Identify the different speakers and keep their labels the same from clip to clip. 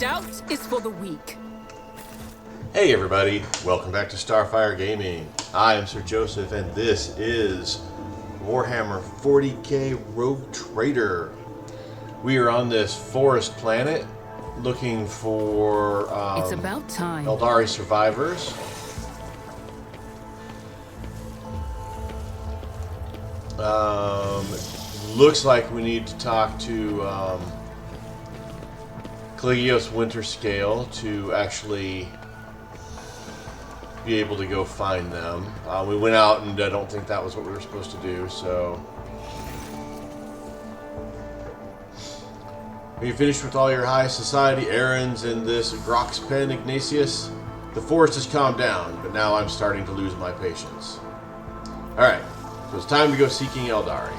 Speaker 1: doubt is for the weak.
Speaker 2: Hey everybody, welcome back to Starfyre Gaming. I am Sir Joseph and this is Warhammer 40k Rouge Trader. We are on this forest planet looking for
Speaker 1: It's about time.
Speaker 2: Aldari survivors. Looks like we need to talk to Winterscale to actually be able to go find them. We went out and I don't think that was what we were supposed to do, so... Are you finished with all your high society errands in this Grox pen, Ignatius? The forest has calmed down, but now I'm starting to lose my patience. Alright, so it's time to go seeking Aldari.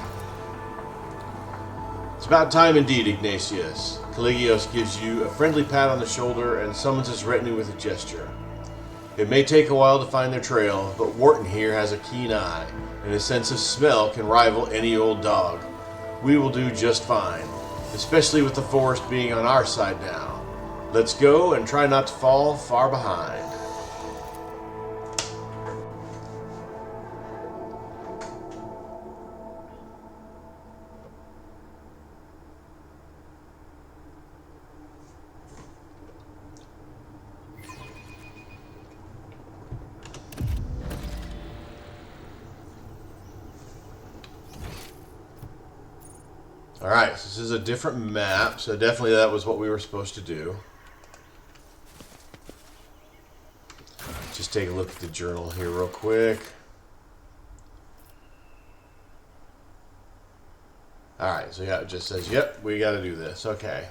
Speaker 2: It's about time indeed, Ignatius. Caligios gives you a friendly pat on the shoulder and summons his retinue with a gesture. It may take a while to find their trail, but Wharton here has a keen eye, and his sense of smell can rival any old dog. We will do just fine, especially with the forest being on our side now. Let's go and try not to fall far behind. Alright, so this is a different map, so definitely that was what we were supposed to do. Just take a look at the journal here real quick. Alright, so yeah, it just says, yep, we gotta do this. Okay.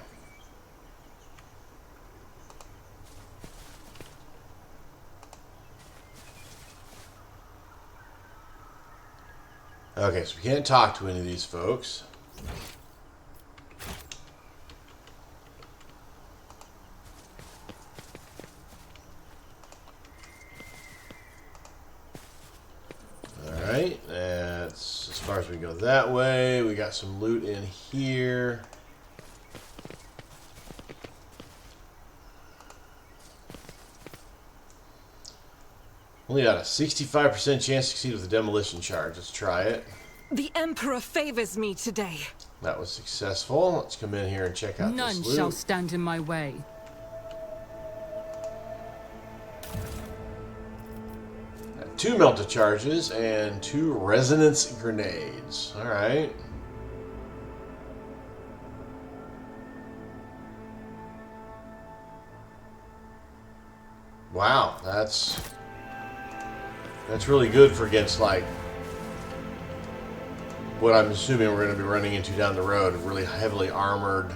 Speaker 2: Okay, so we can't talk to any of these folks. Alright, that's as far as we go that way. We got some loot in here. Only got a 65% chance to succeed with the demolition charge. Let's try it.
Speaker 1: The Emperor favors me today.
Speaker 2: That was successful. Let's come in here and check out
Speaker 1: None
Speaker 2: this loot.
Speaker 1: shall stand in my way.
Speaker 2: Got 2 melta charges and 2 resonance grenades. Alright. Wow, that's really good for against, like, what I'm assuming we're going to be running into down the road. Really heavily armored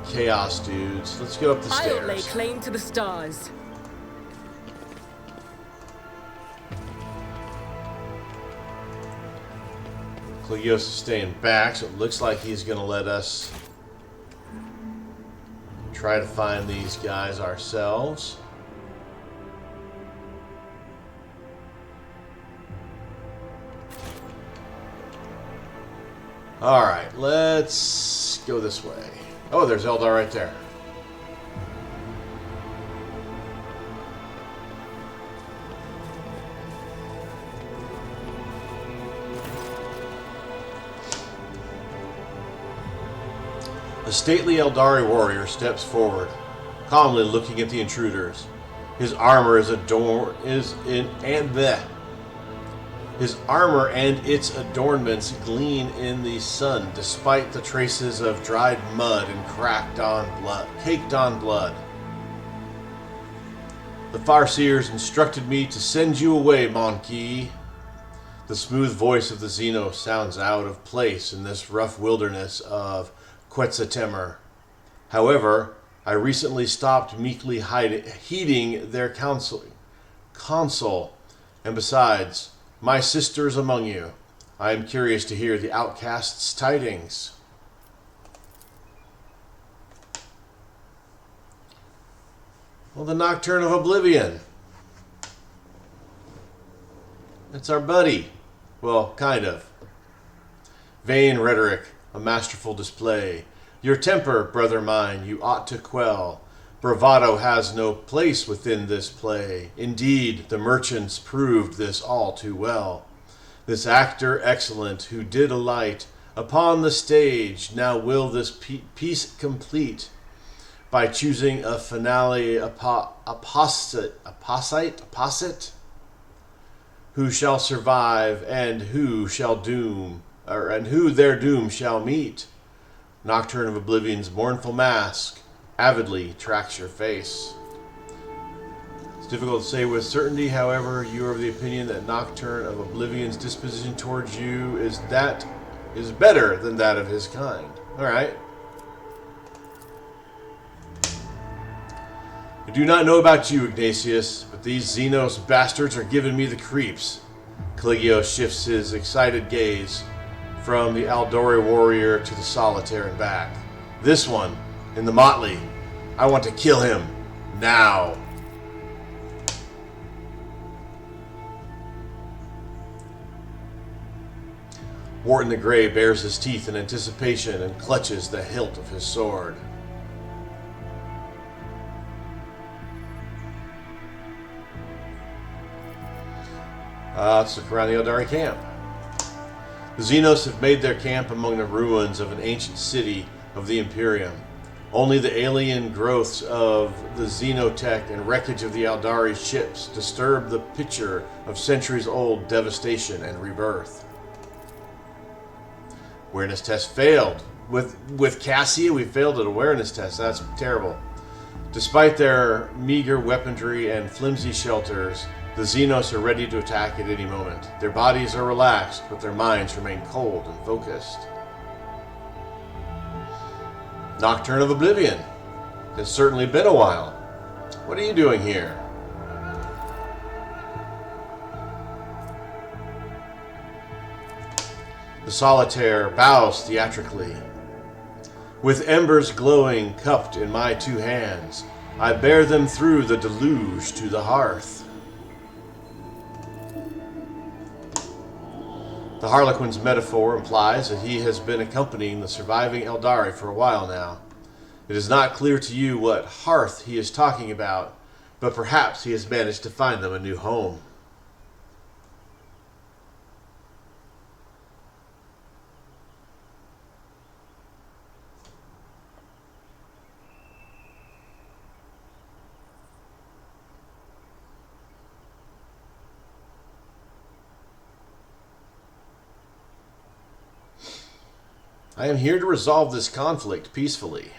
Speaker 2: chaos dudes. Let's go up the stairs.
Speaker 1: I'll lay claim to the stars.
Speaker 2: Caligios is staying back, so it looks like he's going to let us try to find these guys ourselves. Alright, let's go this way. Oh, there's Eldar right there. A stately Aldari warrior steps forward, calmly looking at the intruders. His armor is His armor and its adornments gleam in the sun, despite the traces of dried mud and caked on blood. The Farseers instructed me to send you away, Monkey. The smooth voice of the Xeno sounds out of place in this rough wilderness of Quetzaltemer. However, I recently stopped meekly heeding their counsel, and besides, my sister is among you. I am curious to hear the outcast's tidings. Well, the Nocturne of Oblivion. It's our buddy. Well, kind of. Vain rhetoric, a masterful display. Your temper, brother mine, you ought to quell. Bravado has no place within this play. Indeed, the merchants proved this all too well. This actor excellent, who did alight upon the stage, now will this piece complete by choosing a finale apposite, who shall survive and who shall doom, and who their doom shall meet. Nocturne of Oblivion's mournful mask avidly tracks your face. It's difficult to say with certainty, however, you are of the opinion that Nocturne of Oblivion's disposition towards you is better than that of his kind. Alright. I do not know about you, Ignatius, but these Xenos bastards are giving me the creeps. Caligio shifts his excited gaze from the Aldari warrior to the solitaire and back. This one, in the motley. I want to kill him. Now. Wharton the Grey bares his teeth in anticipation and clutches the hilt of his sword. Let's look around the Aldari camp. The Xenos have made their camp among the ruins of an ancient city of the Imperium. Only the alien growths of the xenotech and wreckage of the Aldari ships disturb the picture of centuries-old devastation and rebirth. Awareness test failed. With Cassia, we failed at awareness test. That's terrible. Despite their meager weaponry and flimsy shelters, the Xenos are ready to attack at any moment. Their bodies are relaxed, but their minds remain cold and focused. Nocturne of Oblivion. It's certainly been a while. What are you doing here? The solitaire bows theatrically. With embers glowing cupped in my two hands, I bear them through the deluge to the hearth. The Harlequin's metaphor implies that he has been accompanying the surviving Aldari for a while now. It is not clear to you what hearth he is talking about, but perhaps he has managed to find them a new home. I am here to resolve this conflict peacefully.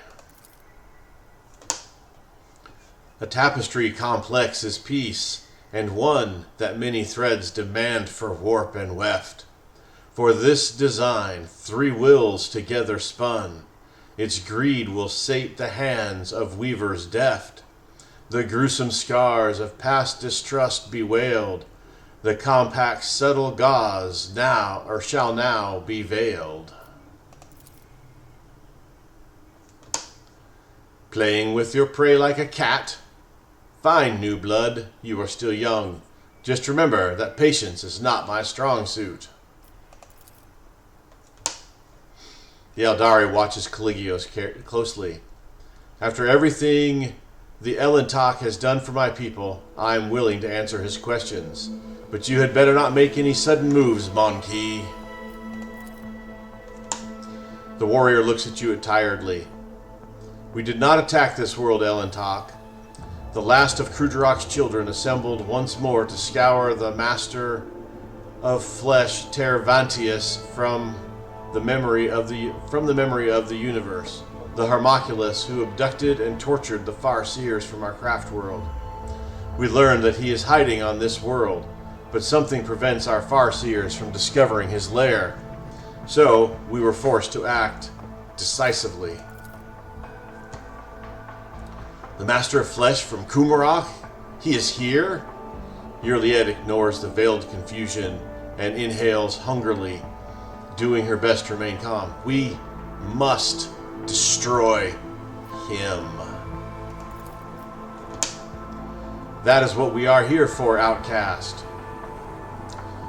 Speaker 2: A tapestry complex is peace, and one that many threads demand for warp and weft. For this design, three wills together spun. Its greed will sate the hands of weavers deft. The gruesome scars of past distrust bewailed. The compact subtle gauze now, or shall now, be veiled. Playing with your prey like a cat? Fine, new blood, you are still young. Just remember that patience is not my strong suit. The Aldari watches Caligios closely. After everything the Elentok has done for my people, I am willing to answer his questions. But you had better not make any sudden moves, Monkey. The warrior looks at you tiredly. We did not attack this world, Elentok. The last of Krugerok's children assembled once more to scour the master of flesh, Tervantius, from the memory of the universe. The Harmoculus, who abducted and tortured the Farseers from our craft world. We learned that he is hiding on this world, but something prevents our Farseers from discovering his lair. So, we were forced to act decisively. The Master of Flesh from Kumarok? He is here? Yurliet ignores the veiled confusion and inhales hungrily, doing her best to remain calm. We must destroy him. That is what we are here for, outcast.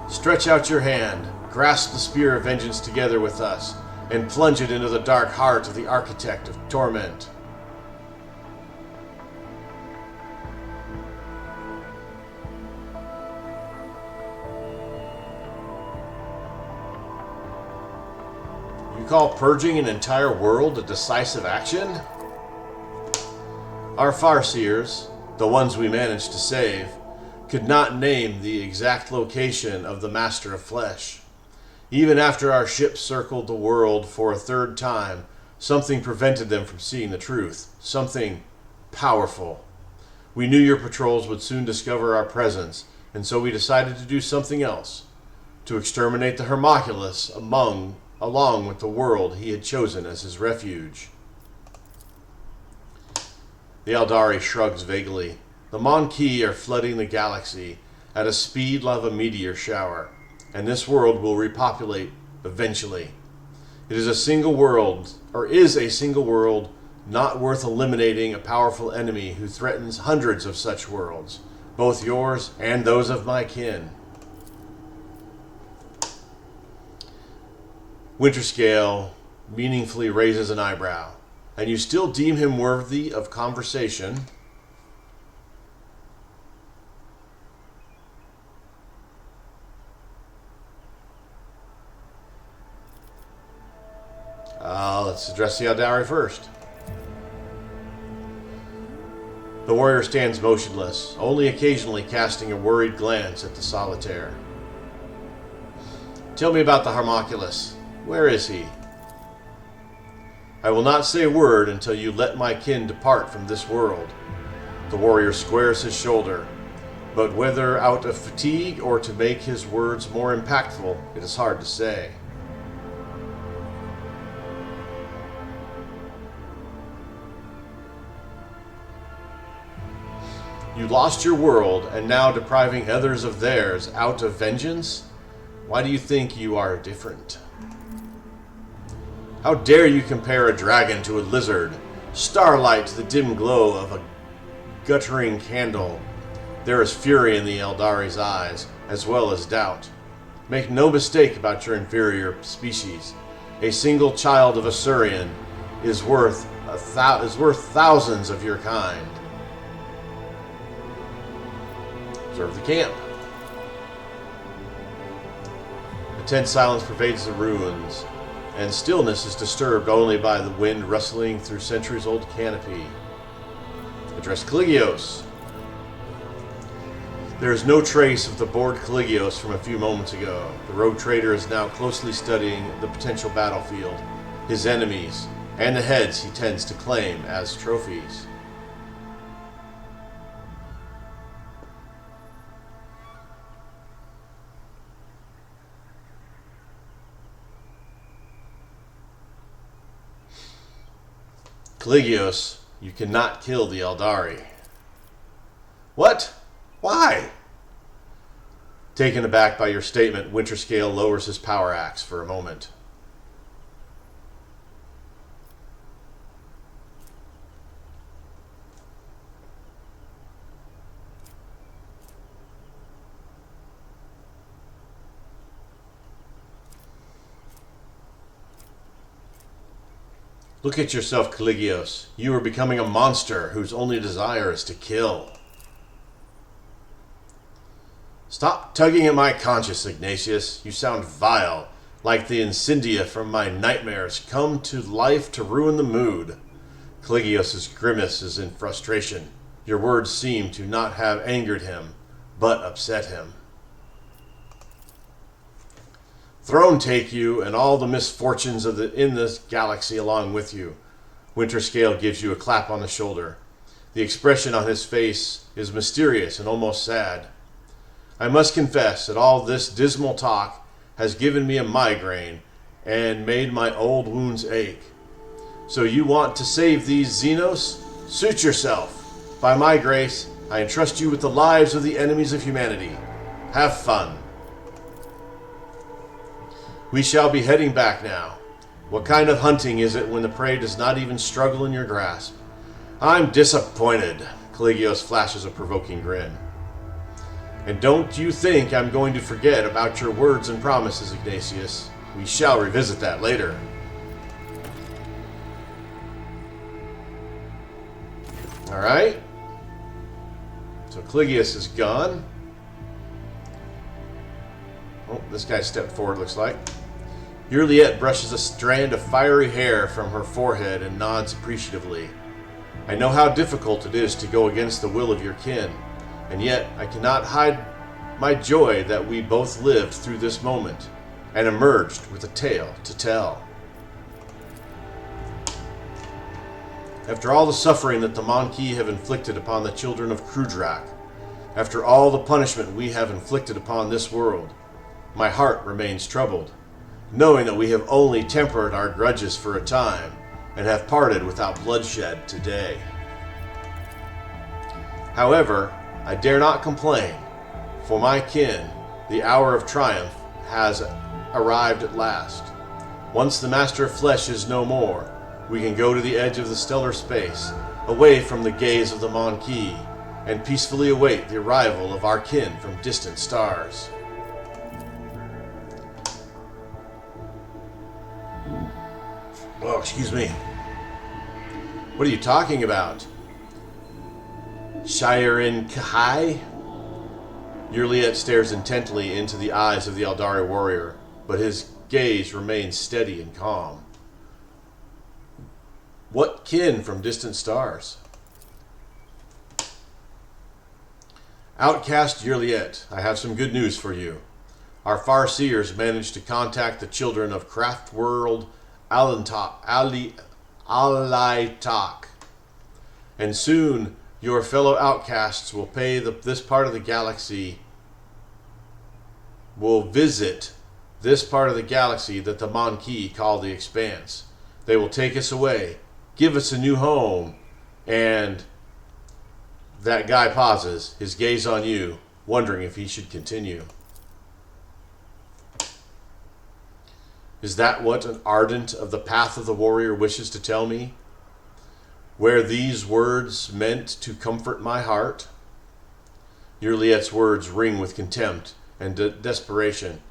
Speaker 2: Stretch out your hand. Grasp the spear of vengeance together with us. and plunge it into the dark heart of the Architect of Torment. You call purging an entire world a decisive action? Our Farseers, the ones we managed to save, could not name the exact location of the Master of Flesh. Even after our ship circled the world for a third time, something prevented them from seeing the truth. Something powerful. We knew your patrols would soon discover our presence, and so we decided to do something else. To exterminate the Homunculus along with the world he had chosen as his refuge. The Aldari shrugs vaguely. The Maquis are flooding the galaxy at a speed of a meteor shower, and this world will repopulate eventually. It is a single world not worth eliminating a powerful enemy who threatens hundreds of such worlds, both yours and those of my kin. Winterscale meaningfully raises an eyebrow. And you still deem him worthy of conversation? Let's address the Aldari first. The warrior stands motionless, only occasionally casting a worried glance at the solitaire. Tell me about the Homunculus. Where is he? I will not say a word until you let my kin depart from this world. The warrior squares his shoulder, but whether out of fatigue or to make his words more impactful, it is hard to say. You lost your world and now depriving others of theirs out of vengeance? Why do you think you are different? How dare you compare a dragon to a lizard, starlight to the dim glow of a guttering candle? There is fury in the Aldari's eyes, as well as doubt. Make no mistake about your inferior species. A single child of a Surian is worth thousands of your kind. Observe the camp. A tense silence pervades the ruins, and stillness is disturbed only by the wind rustling through centuries-old canopy. Address Caligios. There is no trace of the bored Caligios from a few moments ago. The Rouge Trader is now closely studying the potential battlefield, his enemies, and the heads he tends to claim as trophies. Caligios, you cannot kill the Aldari. What? Why? Taken aback by your statement, Winterscale lowers his power axe for a moment. Look at yourself, Caligios. You are becoming a monster whose only desire is to kill. Stop tugging at my conscience, Ignatius. You sound vile, like the Incendia from my nightmares come to life to ruin the mood. Caligios' grimace is in frustration. Your words seem to not have angered him, but upset him. Throne take you, and all the misfortunes in this galaxy along with you. Winterscale gives you a clap on the shoulder. The expression on his face is mysterious and almost sad. I must confess that all this dismal talk has given me a migraine and made my old wounds ache. So you want to save these Xenos? Suit yourself. By my grace, I entrust you with the lives of the enemies of humanity. Have fun. We shall be heading back now. What kind of hunting is it when the prey does not even struggle in your grasp? I'm disappointed. Caligios flashes a provoking grin. And don't you think I'm going to forget about your words and promises, Ignatius. We shall revisit that later. Alright. So Caligius is gone. Oh, this guy stepped forward, looks like. Juliet brushes a strand of fiery hair from her forehead and nods appreciatively. I know how difficult it is to go against the will of your kin, and yet I cannot hide my joy that we both lived through this moment and emerged with a tale to tell. After all the suffering that the Monkey have inflicted upon the children of Krudrak, after all the punishment we have inflicted upon this world, my heart remains troubled, knowing that we have only tempered our grudges for a time and have parted without bloodshed today. However, I dare not complain. For my kin, the hour of triumph has arrived at last. Once the Master of Flesh is no more, we can go to the edge of the stellar space, away from the gaze of the Monkey, and peacefully await the arrival of our kin from distant stars. Oh, excuse me. What are you talking about? Shiren Kahai? Juliet stares intently into the eyes of the Aldari warrior, but his gaze remains steady and calm. What kin from distant stars? Outcast Juliet, I have some good news for you. Our Farseers managed to contact the children of Craft World Alaitak, and soon your fellow outcasts will this part of the galaxy, will visit this part of the galaxy that the Monkey call the Expanse. They will take us away, give us a new home, and that guy pauses, his gaze on you, wondering if he should continue. Is that what an ardent of the path of the warrior wishes to tell me? Were these words meant to comfort my heart? Juliet's words ring with contempt and desperation.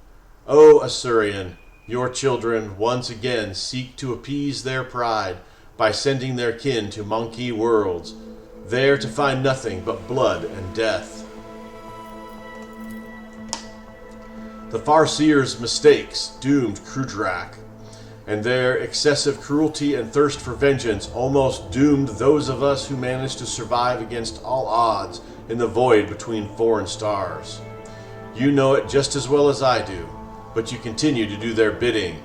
Speaker 2: O Assyrian, your children once again seek to appease their pride by sending their kin to monkey worlds, there to find nothing but blood and death. The Farseers' mistakes doomed Krudrak, and their excessive cruelty and thirst for vengeance almost doomed those of us who managed to survive against all odds in the void between foreign stars. You know it just as well as I do, but you continue to do their bidding.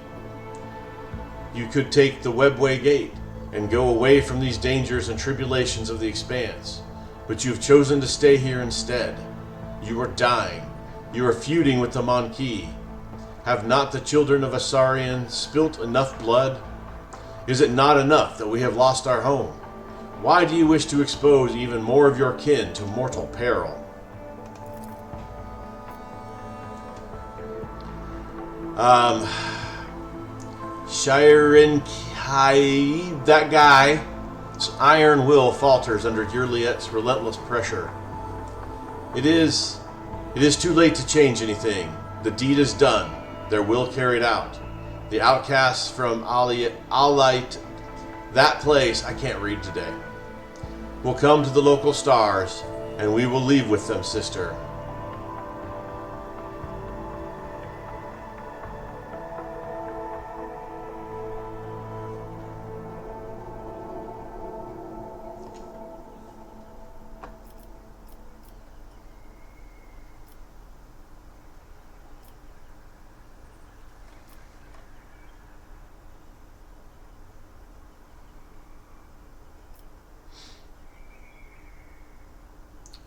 Speaker 2: You could take the Webway Gate and go away from these dangers and tribulations of the Expanse, but you have chosen to stay here instead. You are dying. You are feuding with the Monkey. Have not the children of Asarian spilt enough blood? Is it not enough that we have lost our home? Why do you wish to expose even more of your kin to mortal peril? Shiren Kai, that guy's iron will falters under Juliet's relentless pressure. It is too late to change anything. The deed is done. Their will carried out. The outcasts from Alite, that place, I can't read today, will come to the local stars, and we will leave with them, sister.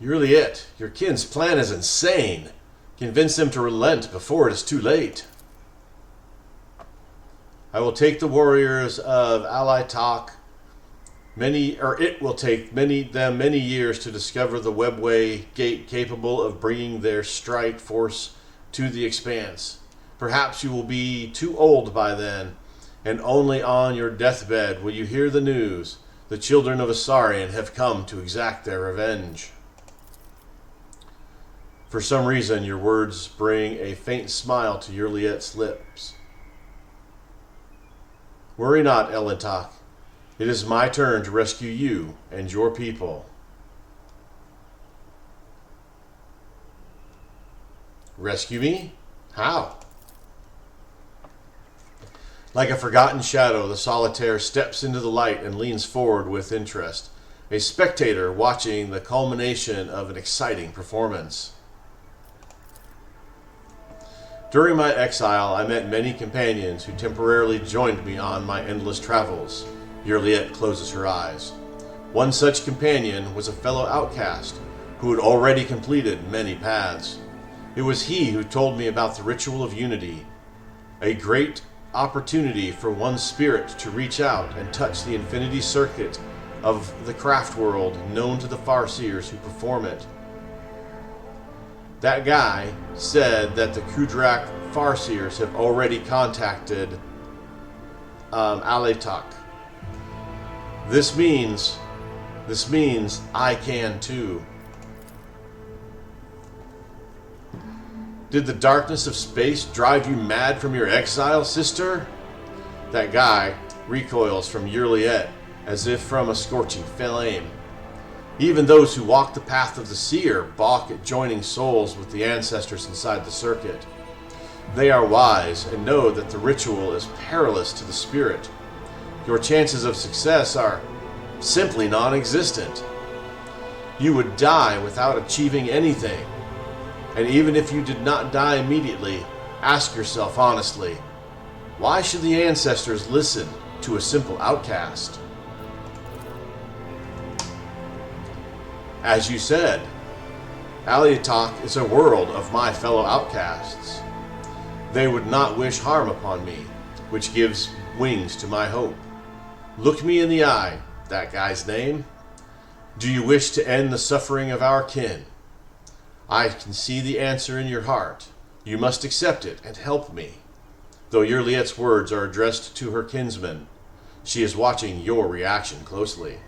Speaker 2: Juliet, your kin's plan is insane. Convince them to relent before it is too late. I will take the warriors of Alaitak. It will take them many years to discover the Webway Gate capable of bringing their strike force to the Expanse. Perhaps you will be too old by then, and only on your deathbed will you hear the news. The children of Asarian have come to exact their revenge. For some reason, your words bring a faint smile to Juliet's lips. Worry not, Elentak. It is my turn to rescue you and your people. Rescue me? How? Like a forgotten shadow, the solitaire steps into the light and leans forward with interest, a spectator watching the culmination of an exciting performance. During my exile, I met many companions who temporarily joined me on my endless travels. Yurliette closes her eyes. One such companion was a fellow outcast who had already completed many paths. It was he who told me about the ritual of unity, a great opportunity for one spirit to reach out and touch the infinity circuit of the craft world known to the Farseers who perform it. That guy said that the Kudrak Farseers have already contacted Aletak. This means I can too. Did the darkness of space drive you mad from your exile, sister? That guy recoils from Yurliette as if from a scorching flame. Even those who walk the path of the seer balk at joining souls with the ancestors inside the circuit. They are wise and know that the ritual is perilous to the spirit. Your chances of success are simply non-existent. You would die without achieving anything. And even if you did not die immediately, ask yourself honestly, why should the ancestors listen to a simple outcast? As you said, Aletak is a world of my fellow outcasts. They would not wish harm upon me, which gives wings to my hope. Look me in the eye, that guy's name. Do you wish to end the suffering of our kin? I can see the answer in your heart. You must accept it and help me. Though Yurliette's words are addressed to her kinsman, she is watching your reaction closely.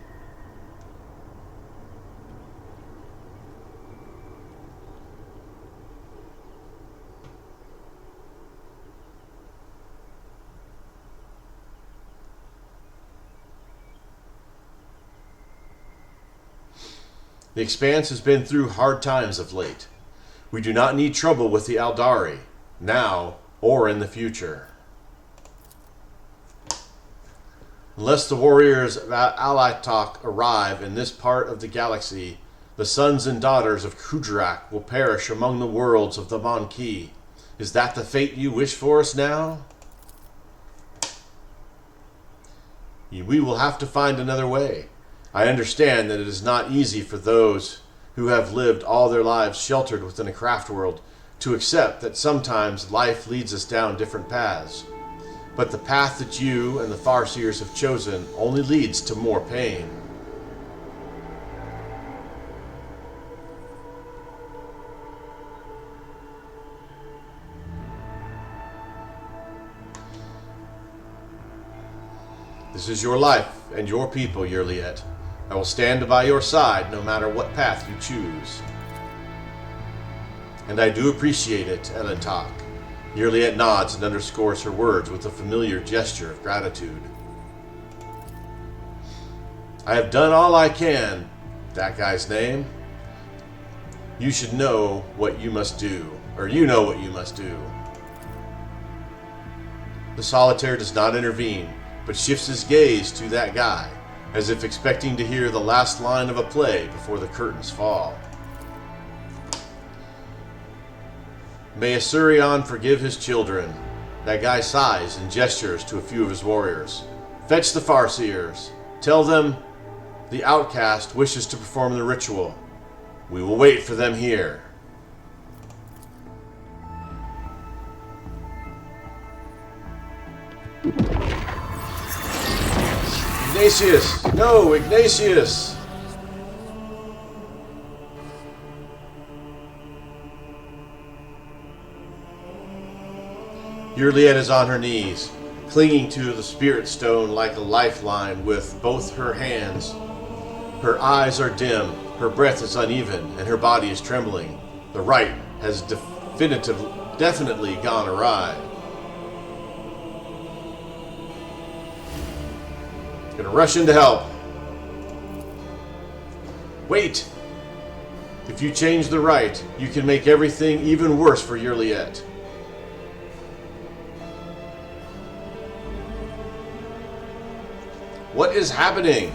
Speaker 2: The Expanse has been through hard times of late. We do not need trouble with the Aldari, now or in the future. Unless the warriors of Aletak arrive in this part of the galaxy, the sons and daughters of Kudrak will perish among the worlds of the Mankey. Is that the fate you wish for us now? We will have to find another way. I understand that it is not easy for those who have lived all their lives sheltered within a craft world to accept that sometimes life leads us down different paths. But the path that you and the Farseers have chosen only leads to more pain. This is your life and your people, Yurliette. I will stand by your side no matter what path you choose. And I do appreciate it, Aletak. Yurliette nods and underscores her words with a familiar gesture of gratitude. I have done all I can, that guy's name. You should know what you must do, or you know what you must do. The solitaire does not intervene, but shifts his gaze to that guy, as if expecting to hear the last line of a play before the curtains fall. May Asurion forgive his children. That guy sighs and gestures to a few of his warriors. Fetch the Farseers. Tell them the outcast wishes to perform the ritual. We will wait for them here. Ignatius! No, Ignatius! Yurliette is on her knees, clinging to the spirit stone like a lifeline with both her hands. Her eyes are dim, her breath is uneven, and her body is trembling. The rite has definitely gone awry. Gonna rush in to help. Wait! If you change the right, you can make everything even worse for Yurliet. What is happening?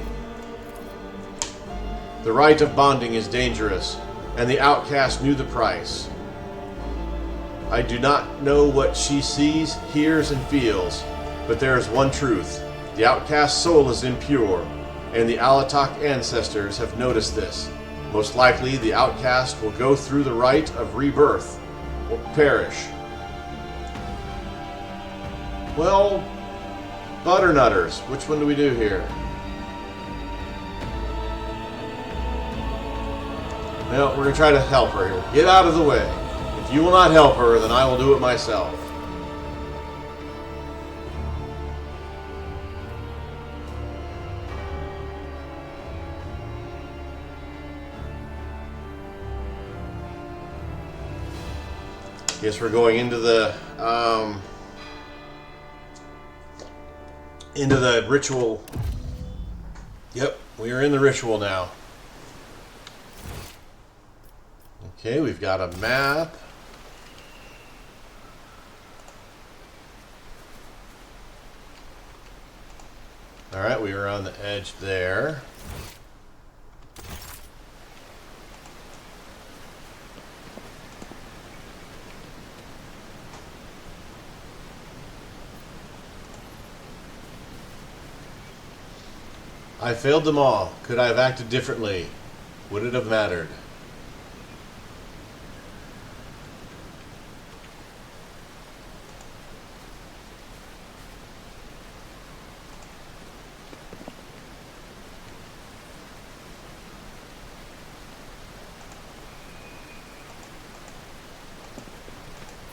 Speaker 2: The rite of bonding is dangerous, and the outcast knew the price. I do not know what she sees, hears, and feels, but there is one truth. The outcast's soul is impure, and the Alatok ancestors have noticed this. Most likely, the outcast will go through the rite of rebirth, or perish. Well, Butternutters, which one do we do here? Well, we're going to try to help her here. Get out of the way. If you will not help her, then I will do it myself. Guess we're going into the ritual. Yep, we are in the ritual now. Okay, we've got a map. Alright, we were on the edge there. I failed them all. Could I have acted differently? Would it have mattered?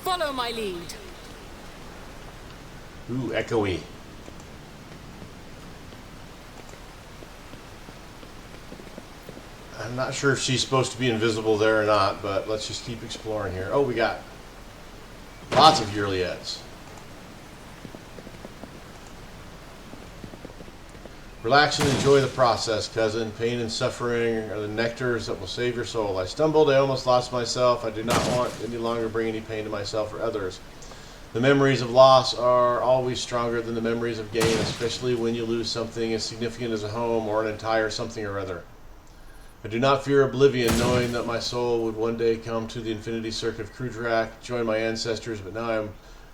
Speaker 1: Follow my lead.
Speaker 2: Ooh, echoey. I'm not sure if she's supposed to be invisible there or not, but let's just keep exploring here. Oh, we got lots of Yurliets. Relax and enjoy the process, cousin. Pain and suffering are the nectars that will save your soul. I stumbled, I almost lost myself. I do not want any longer bring any pain to myself or others. The memories of loss are always stronger than the memories of gain, especially when you lose something as significant as a home or an entire something or other. I do not fear oblivion, knowing that my soul would one day come to the infinity circuit of Krudrak, join my ancestors, but now I'm...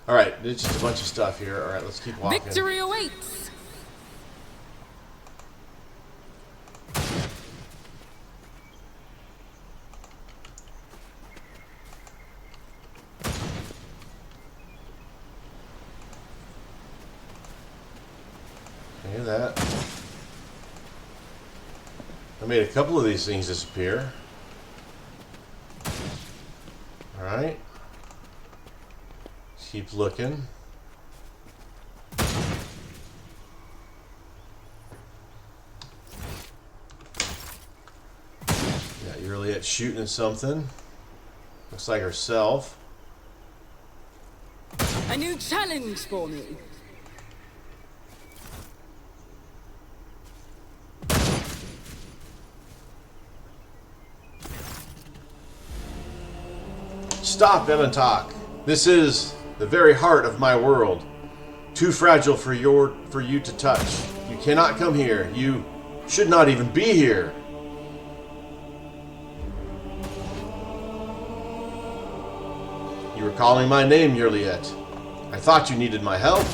Speaker 2: Alright, it's just a bunch of stuff here. Alright, let's keep walking.
Speaker 1: Victory awaits!
Speaker 2: Hear that? I made a couple of these things disappear. Alright. Keep looking. Yeah, you're really at shooting at something. Looks like herself.
Speaker 1: A new challenge for me.
Speaker 2: Stop, Elentok. This is the very heart of my world. Too fragile for you to touch. You cannot come here. You should not even be here. You were calling my name, Yurliet. I thought you needed my help.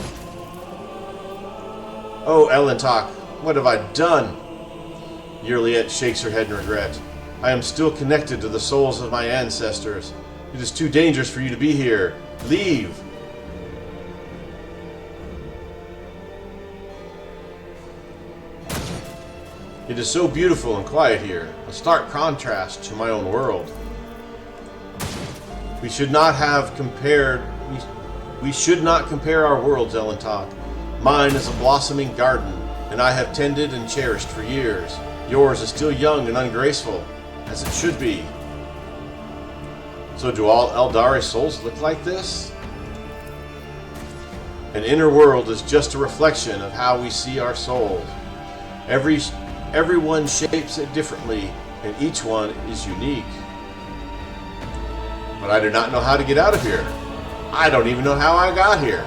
Speaker 2: Oh, Elentok, what have I done? Yurliet shakes her head in regret. I am still connected to the souls of my ancestors. It is too dangerous for you to be here. Leave. It is so beautiful and quiet here, a stark contrast to my own world. We should not compare our worlds, Elentok. Mine is a blossoming garden, and I have tended and cherished for years. Yours is still young and ungraceful, as it should be. So do all Aldari souls look like this? An inner world is just a reflection of how we see our souls. Everyone shapes it differently, and each one is unique. But I do not know how to get out of here. I don't even know how I got here.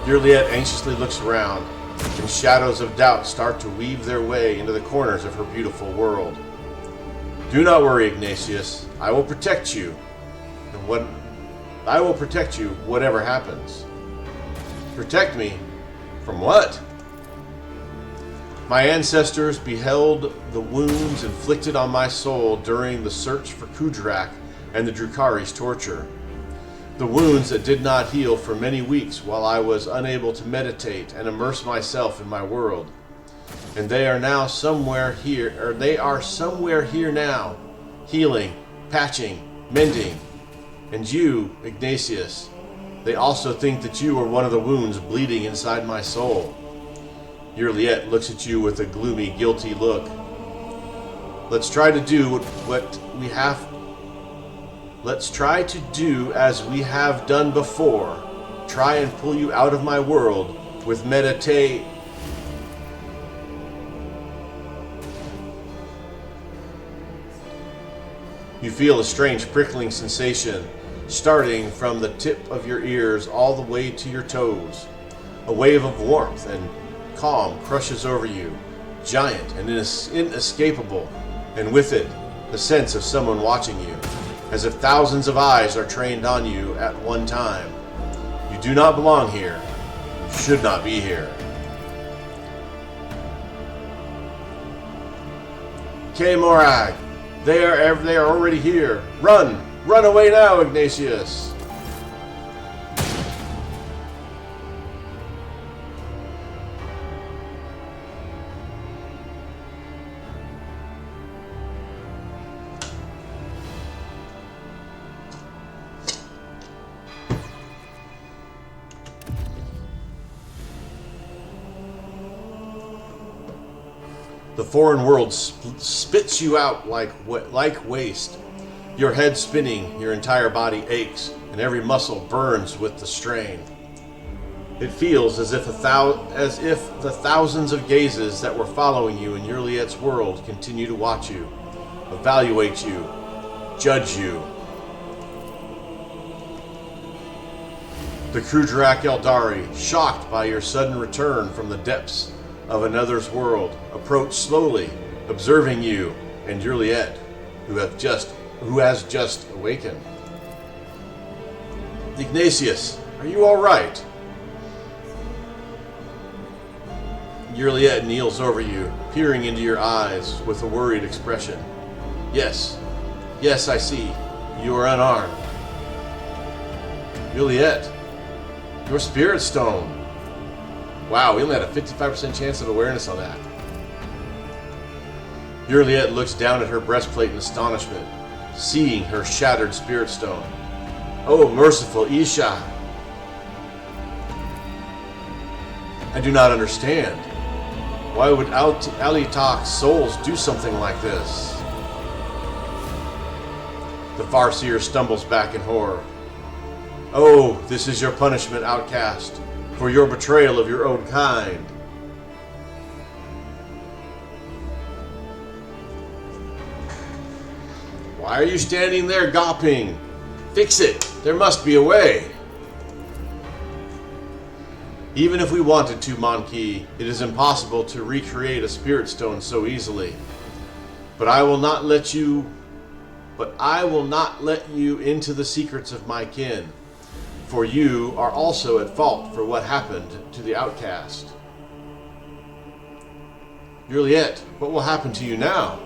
Speaker 2: Juliet anxiously looks around, and shadows of doubt start to weave their way into the corners of her beautiful world. Do not worry, Ignatius. I will protect you. I will protect you whatever happens. Protect me? From what? My ancestors beheld the wounds inflicted on my soul during the search for Kudrak and the Drukari's torture. The wounds that did not heal for many weeks while I was unable to meditate and immerse myself in my world. And they are now somewhere here, or they are somewhere here now, healing, patching, mending. And you, Ignatius, they also think that you are one of the wounds bleeding inside my soul. Juliet looks at you with a gloomy, guilty look. Let's try to do what we have. Let's try to do as we have done before. Try and pull you out of my world with meditate. You feel a strange prickling sensation starting from the tip of your ears all the way to your toes. A wave of warmth and calm crushes over you, giant and inescapable, and with it, the sense of someone watching you, as if thousands of eyes are trained on you at one time. You do not belong here. You should not be here. K. Morag, they are already here. Run! Run away now, Ignatius! The foreign world spits you out like waste. Your head spinning, your entire body aches, and every muscle burns with the strain. It feels as if the thousands of gazes that were following you in Juliet's world continue to watch you, evaluate you, judge you. The Kudrak Aldari, shocked by your sudden return from the depths of another's world, approach slowly, observing you and Juliet, who has just awakened. Ignatius, are you all right? Juliet kneels over you, peering into your eyes with a worried expression. Yes, I see. You are unarmed. Juliet, your spirit stone. Wow, we only had a 55% chance of awareness on that. Juliet looks down at her breastplate in astonishment, seeing her shattered spirit stone. Oh, merciful Isha! I do not understand. Why would Alitak's souls do something like this? The Farseer stumbles back in horror. Oh, this is your punishment, outcast, for your betrayal of your own kind. Why are you standing there gawping? Fix it! There must be a way! Even if we wanted to, Monkey, it is impossible to recreate a spirit stone so easily. But I will not let you into the secrets of my kin, for you are also at fault for what happened to the outcast. Juliet, what will happen to you now?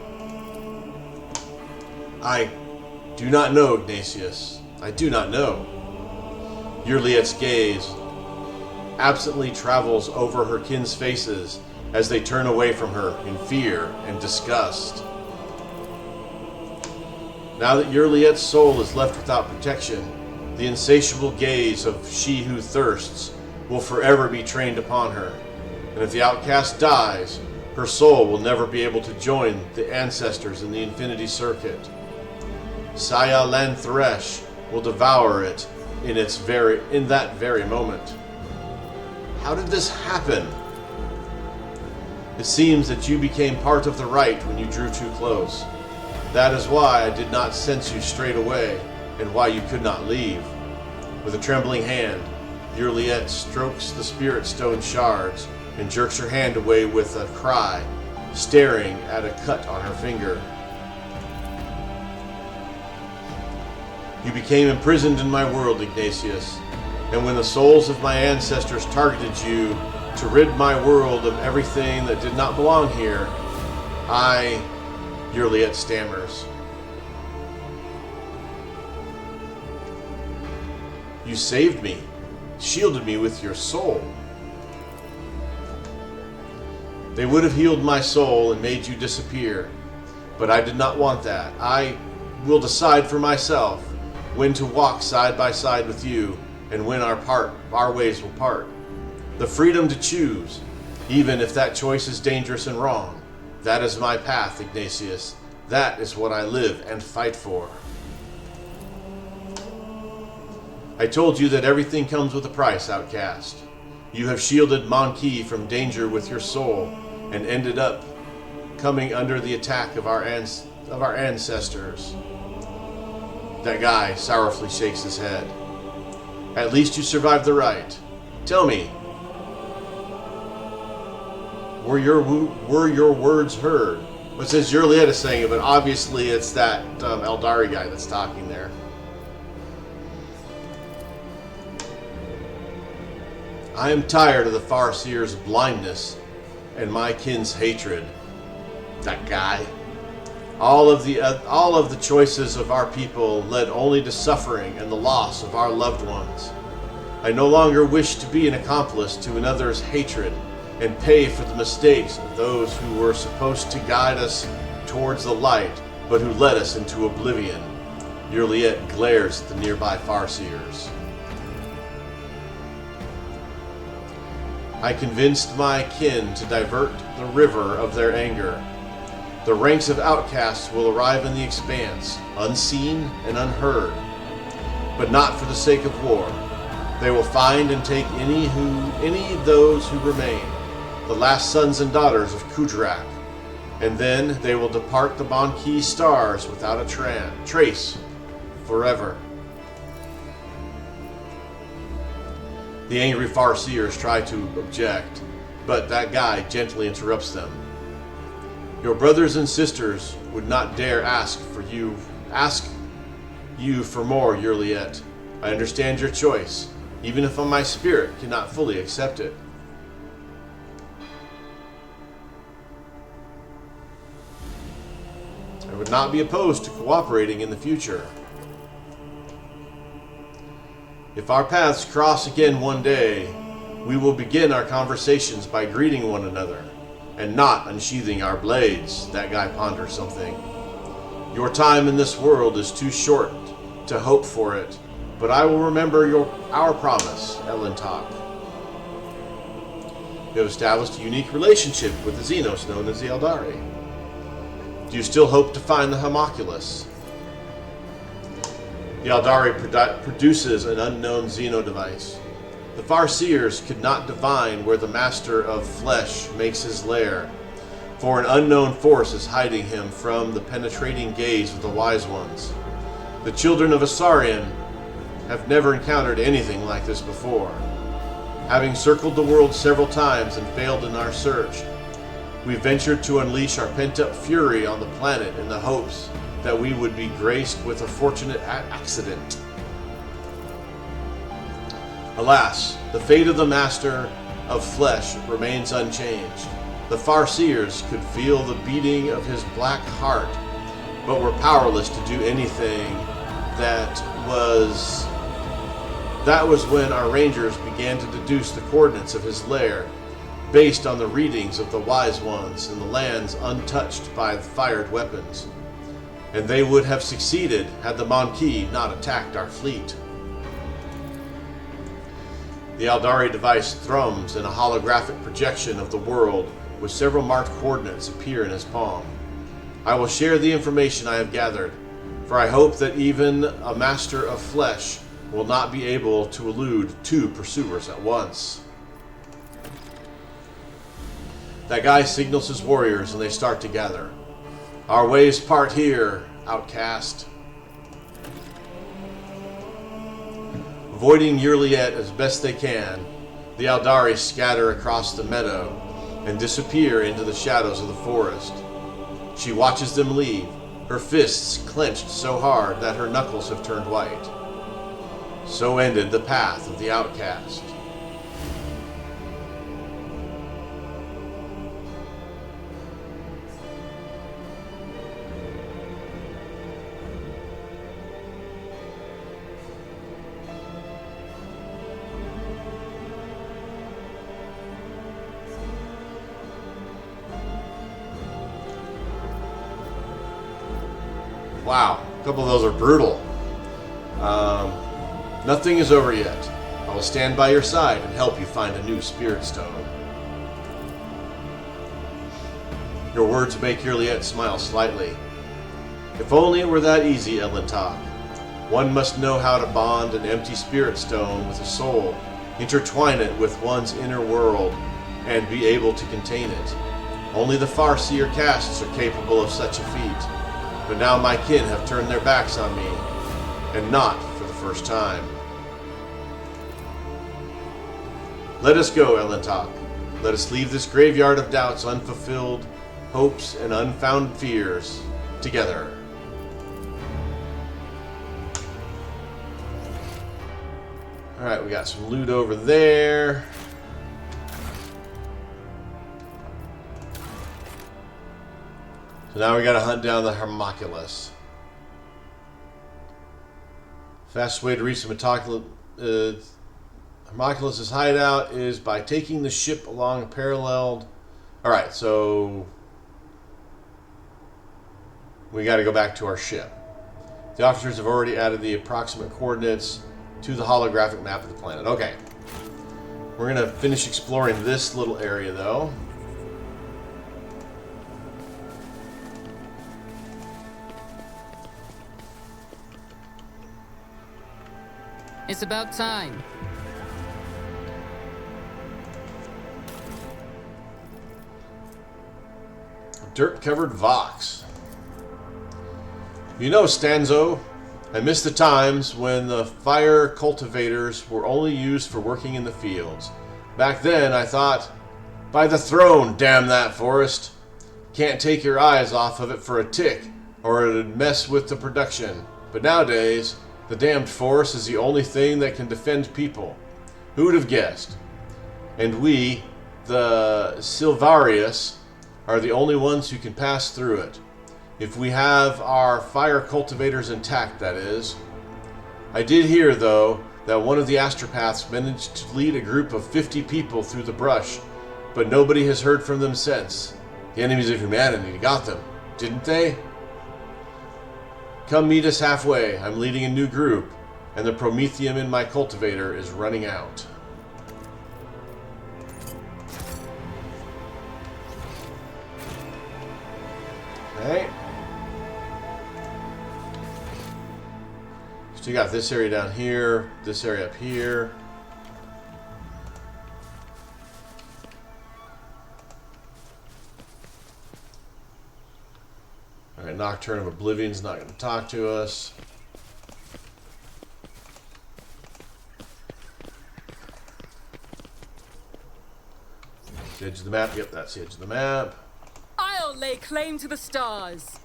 Speaker 2: I do not know, Ignatius. I do not know. Juliet's gaze absently travels over her kin's faces as they turn away from her in fear and disgust. Now that Juliet's soul is left without protection, the insatiable gaze of she who thirsts will forever be trained upon her, and if the outcast dies, her soul will never be able to join the ancestors in the Infinity Circuit. Saya Lanthresh will devour it in that very moment. How did this happen? It seems that you became part of the right when you drew too close. That is why I did not sense you straight away, and why you could not leave. With a trembling hand, Yurliet strokes the spirit stone shards and jerks her hand away with a cry, staring at a cut on her finger. You became imprisoned in my world, Ignatius, and when the souls of my ancestors targeted you to rid my world of everything that did not belong here, Yurliet stammers. You saved me, shielded me with your soul. They would have healed my soul and made you disappear, but I did not want that. I will decide for myself when to walk side by side with you and when our ways will part. The freedom to choose, even if that choice is dangerous and wrong. That is my path, Ignatius. That is what I live and fight for. I told you that everything comes with a price, outcast. You have shielded Monkey from danger with your soul and ended up coming under the attack of our ancestors. That guy sorrowfully shakes his head. At least you survived the right. Tell me, were your words heard? It says Yurliet is saying it, but obviously it's that Aldari guy that's talking there. I am tired of the Farseer's blindness and my kin's hatred. That guy. All of the choices of our people led only to suffering and the loss of our loved ones. I no longer wish to be an accomplice to another's hatred and pay for the mistakes of those who were supposed to guide us towards the light, but who led us into oblivion. Yurliet glares at the nearby Farseers. I convinced my kin to divert the river of their anger. The ranks of outcasts will arrive in the expanse, unseen and unheard, but not for the sake of war. They will find and take any those who remain, the last sons and daughters of Kudrak, and then they will depart the Monkey stars without a trace forever. The angry Farseers try to object, but that guy gently interrupts them. Your brothers and sisters would not dare ask you for more, Yurliet. I understand your choice, even if my spirit cannot fully accept it. I would not be opposed to cooperating in the future. If our paths cross again one day, we will begin our conversations by greeting one another, and not unsheathing our blades. That guy ponders something. Your time in this world is too short to hope for it, but I will remember our promise, Elentok. You have established a unique relationship with the Xenos known as the Aldari. Do you still hope to find the homunculus? The Aldari produces an unknown Xeno device. The Farseers could not divine where the Master of Flesh makes his lair, for an unknown force is hiding him from the penetrating gaze of the Wise Ones. The children of Asarian have never encountered anything like this before. Having circled the world several times and failed in our search, we ventured to unleash our pent-up fury on the planet in the hopes that we would be graced with a fortunate accident. Alas, the fate of the Master of Flesh remains unchanged. The Farseers could feel the beating of his black heart, but were powerless to do anything. That was when our rangers began to deduce the coordinates of his lair, based on the readings of the Wise Ones in the lands untouched by fired weapons. And they would have succeeded had the Monkey not attacked our fleet. The Aldari device thrums, and a holographic projection of the world with several marked coordinates appear in his palm. I will share the information I have gathered, for I hope that even a Master of Flesh will not be able to elude two pursuers at once. That guy signals his warriors and they start to gather. Our ways part here, outcast. Avoiding Yurliet as best they can, the Aldari scatter across the meadow and disappear into the shadows of the forest. She watches them leave, her fists clenched so hard that her knuckles have turned white. So ended the path of the outcast. Wow, a couple of those are brutal. Nothing is over yet. I will stand by your side and help you find a new spirit stone. Your words make Yurliet smile slightly. If only it were that easy, Elentok. One must know how to bond an empty spirit stone with a soul, intertwine it with one's inner world, and be able to contain it. Only the Farseer castes are capable of such a feat. But now my kin have turned their backs on me, and not for the first time. Let us go, Elentok. Let us leave this graveyard of doubts, unfulfilled hopes, and unfounded fears together. Alright, we got some loot over there. So now we gotta hunt down the Homunculus. Fastest way to reach the Homunculus's hideout is by taking the ship along a paralleled... Alright, so... we gotta go back to our ship. The officers have already added the approximate coordinates to the holographic map of the planet. Okay. We're gonna finish exploring this little area, though.
Speaker 1: It's about time.
Speaker 2: Dirt-covered Vox. You know, Stanzo, I miss the times when the fire cultivators were only used for working in the fields. Back then, I thought, by the throne, damn that forest. Can't take your eyes off of it for a tick, or it'd mess with the production. But nowadays, the damned forest is the only thing that can defend people. Who would have guessed? And we, the Silvarius, are the only ones who can pass through it. If we have our fire cultivators intact, that is. I did hear, though, that one of the astropaths managed to lead a group of 50 people through the brush, but nobody has heard from them since. The enemies of humanity got them, didn't they? Come meet us halfway. I'm leading a new group, and the promethium in my cultivator is running out. Okay. So you got this area down here, this area up here. Alright, Nocturne of Oblivion's not going to talk to us. The edge of the map. Yep, that's the edge of the map.
Speaker 1: I'll lay claim to the stars.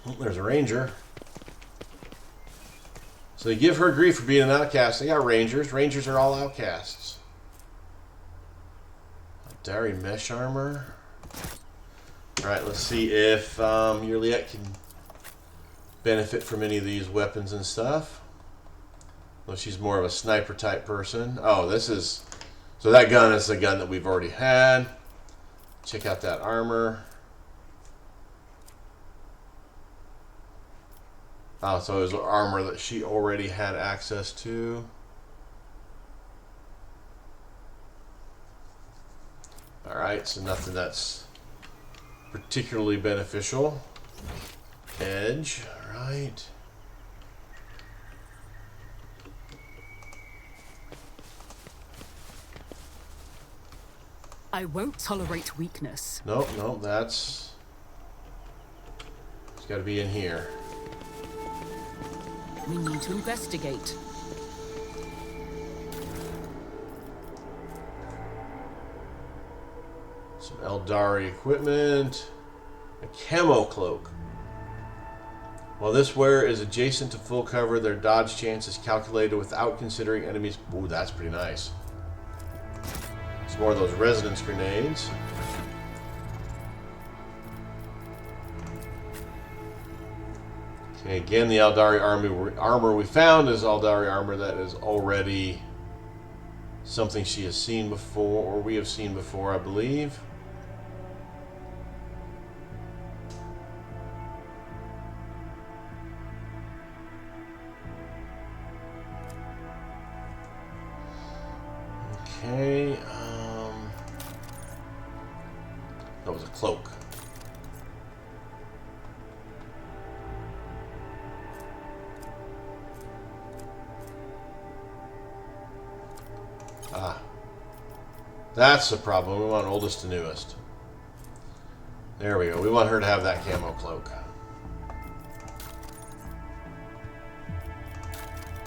Speaker 2: Oh, there's a ranger. So they give her grief for being an outcast. They got rangers. Rangers are all outcasts. Aldari mesh armor. Alright, let's see if Yurliet can benefit from any of these weapons and stuff. Well, she's more of a sniper type person. Oh, this is... so that gun is the gun that we've already had. Check out that armor. Oh, so it was armor that she already had access to. Alright, so nothing that's particularly beneficial. Edge, alright.
Speaker 1: I won't tolerate weakness.
Speaker 2: Nope, nope, that's... It's got to be in here.
Speaker 1: We need to investigate.
Speaker 2: Some Aldari equipment. A camo cloak. While this wear is adjacent to full cover, their dodge chance is calculated without considering enemies. Ooh, that's pretty nice. Some more of those resonance grenades. Okay, again, the Aldari armor we found is Aldari armor that is already something she has seen before, or we have seen before, I believe. Okay, that was a cloak. Ah, that's the problem. We want oldest to newest. There we go. We want her to have that camo cloak.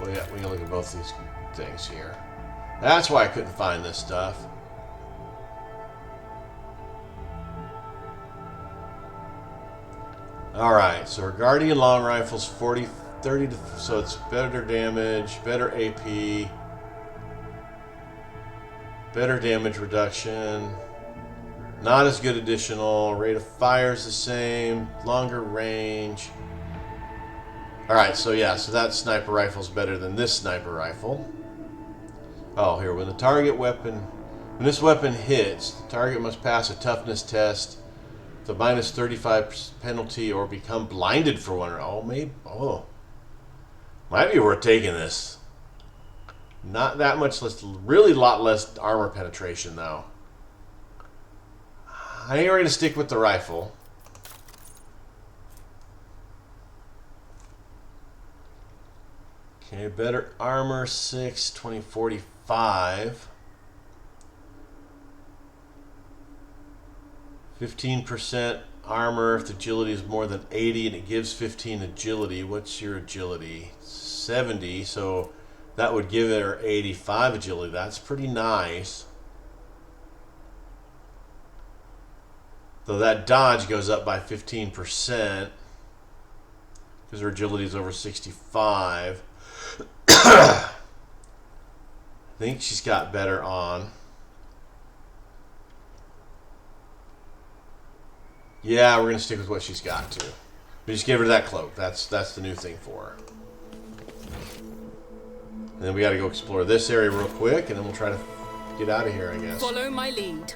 Speaker 2: Well, yeah, we can look at both these things here. That's why I couldn't find this stuff. Alright, so her Guardian long rifle's 30 to, so it's better damage, better AP, better damage reduction, not as good additional, rate of fire is the same, longer range. Alright, so yeah, so that sniper rifle's better than this sniper rifle. Oh, here, when this weapon hits, the target must pass a toughness test, the minus 35 penalty, or become blinded for 1 round. Oh, maybe, might be worth taking this. Not that much less, really a lot less armor penetration, though. I think we're going to stick with the rifle. Okay, better armor, 6, 20, 45. 15% armor if the agility is more than 80 and it gives 15 agility. What's your agility? 70, so that would give her 85 agility. That's pretty nice. Though that dodge goes up by 15% because her agility is over 65. I think she's got better on. Yeah, we're going to stick with what she's got, too. We just gave her that cloak. That's the new thing for her. And then we got to go explore this area real quick, and then we'll try to get out of here, I guess.
Speaker 1: Follow my lead.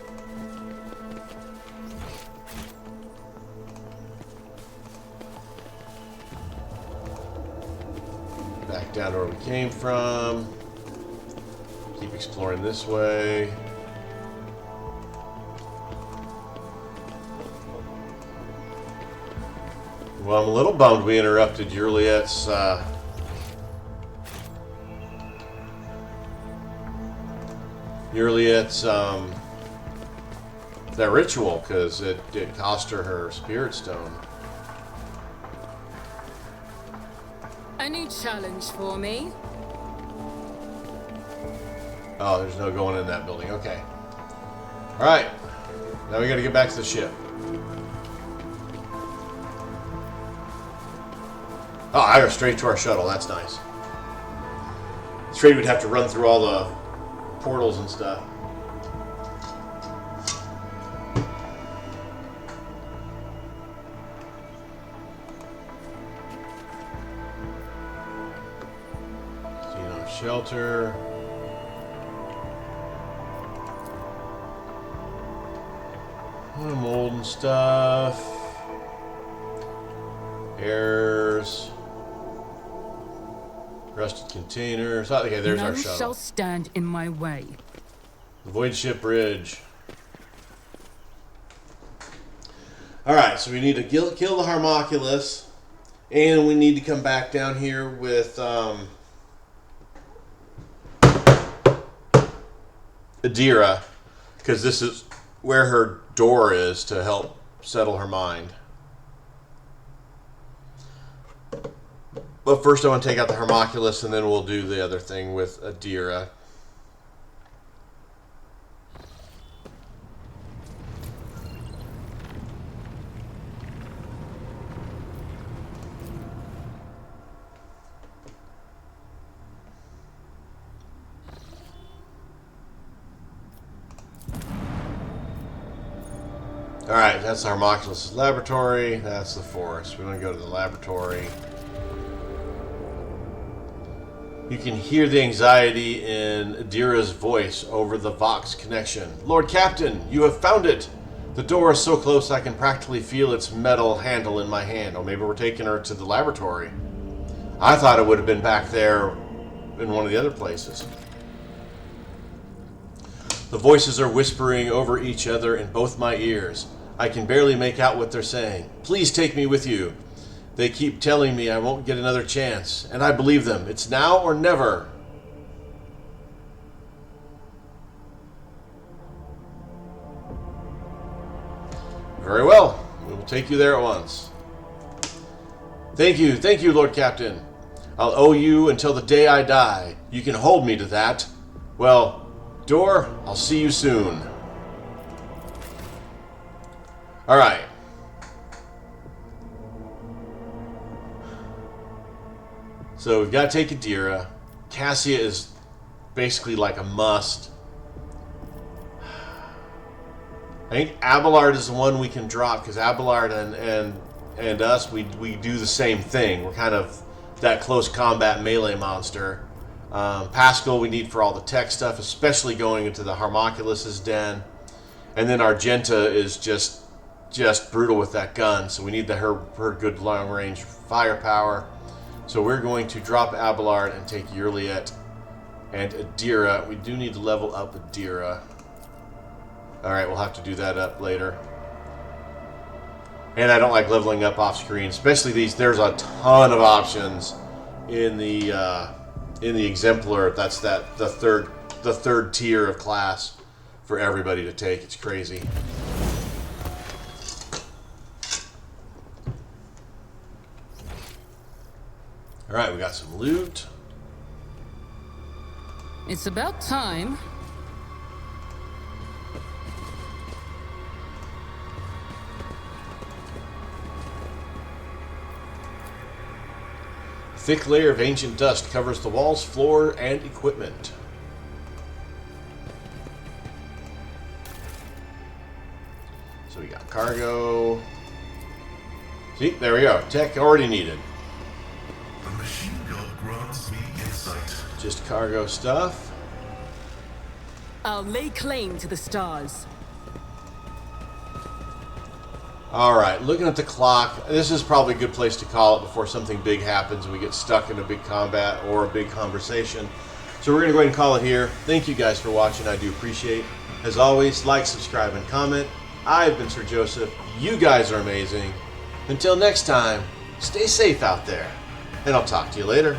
Speaker 2: Back down to where we came from. Keep exploring this way. Well, I'm a little bummed we interrupted Juliet's that ritual, because it cost her spirit stone.
Speaker 1: A new challenge for me.
Speaker 2: Oh, there's no going in that building. Okay. Alright. Now we gotta get back to the ship. Oh, I go straight to our shuttle. That's nice. Straight we'd have to run through all the portals and stuff. Shelter. Mold and stuff. Errors. Rusted containers. Oh, okay, there's our shuttle.
Speaker 1: None shall stand in my way.
Speaker 2: The Void Ship Bridge. Alright, so we need to kill the Harmoculus. And we need to come back down here with Adira, because this is where her door is to help settle her mind. But first I want to take out the homunculus, and then we'll do the other thing with Aldari. Alright, that's the homunculus' laboratory. That's the forest. We're going to go to the laboratory. You can hear the anxiety in Aldari's voice over the Vox connection. Lord Captain, you have found it! The door is so close I can practically feel its metal handle in my hand. Oh, maybe we're taking her to the laboratory. I thought it would have been back there in one of the other places. The voices are whispering over each other in both my ears. I can barely make out what they're saying. Please take me with you. They keep telling me I won't get another chance, and I believe them. It's now or never. Very well. We will take you there at once. Thank you, Lord Captain. I'll owe you until the day I die. You can hold me to that. Well, Door, I'll see you soon. Alright. So we've got to take Aldari. Cassia is basically like a must. I think Abelard is the one we can drop, because Abelard and us, we do the same thing. We're kind of that close combat melee monster. Pascal we need for all the tech stuff, especially going into the homunculus' den. And then Argenta is just brutal with that gun, so we need her good long-range firepower. So we're going to drop Abelard and take Yurliet and Aldari. We do need to level up Aldari. Alright, we'll have to do that up later. And I don't like leveling up off screen, especially these. There's a ton of options in the Exemplar. That's the third tier of class for everybody to take. It's crazy. Alright, we got some loot.
Speaker 1: It's about time.
Speaker 2: Thick layer of ancient dust covers the walls, floor, and equipment. So we got cargo. See, there we go. Tech already needed.
Speaker 3: The machine gun grants me insight.
Speaker 2: Just cargo stuff.
Speaker 1: I'll lay claim to the stars.
Speaker 2: Alright, looking at the clock, this is probably a good place to call it before something big happens and we get stuck in a big combat or a big conversation. So we're going to go ahead and call it here. Thank you guys for watching. I do appreciate. As always, like, subscribe, and comment. I've been Sir Joseph. You guys are amazing. Until next time, stay safe out there. And I'll talk to you later.